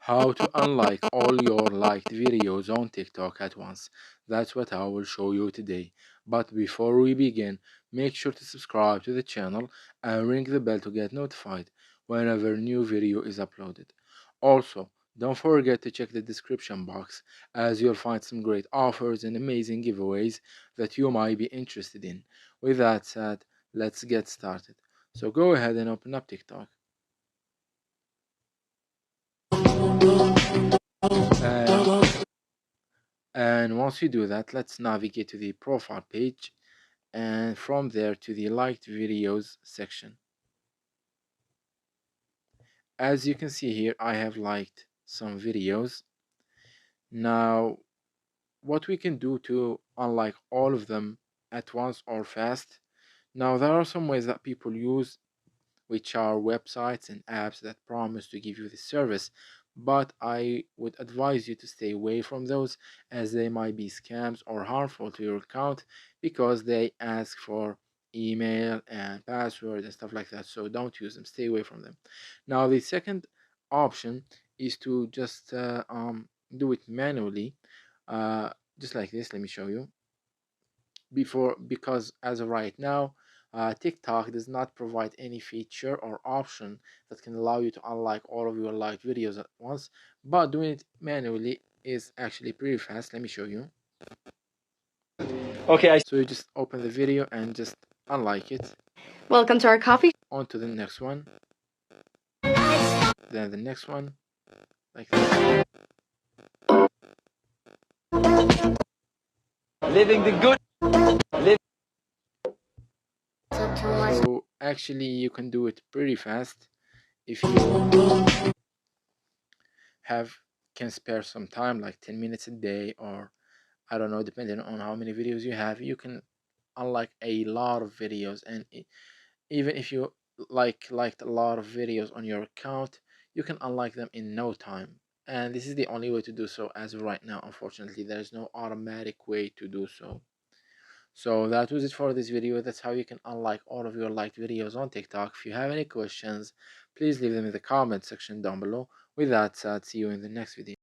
How to unlike all your liked videos on TikTok at once. That's what I will show you today. But before we begin, make sure to subscribe to the channel and ring the bell to get notified whenever new video is uploaded. Also, don't forget to check the description box as you'll find some great offers and amazing giveaways that you might be interested in. With that said, let's get started. So go ahead and open up TikTok. And And once you do that, let's navigate to the profile page and from there to the liked videos section. As you can see here, I have liked some videos. Now, what we can do to unlike all of them at once or fast. Now, there are some ways that people use, which are websites and apps that promise to give you the service, but I would advise you to stay away from those as they might be scams or harmful to your account because they ask for email and password and stuff like that. So don't use them, stay away from them. Now, the second option is to just do it manually, uh, just like this. Let me show you because as of right now, TikTok does not provide any feature or option that can allow you to unlike all of your liked videos at once, but doing it manually is actually pretty fast. Let me show you. Okay, So you just open the video and just unlike it. welcome to our coffee. On to the next one, then the next one, like this. Living the good live. So actually you can do it pretty fast if you have can spare some time, like 10 minutes a day, or I don't know, depending on how many videos you have, you can unlike a lot of videos. And even if you liked a lot of videos on your account, you can unlike them in no time. And this is the only way to do so as of right now. Unfortunately, there is no automatic way to do so. So that was it for this video. That's how you can unlike all of your liked videos on TikTok. If you have any questions, please leave them in the comment section down below. With that said, see you in the next video.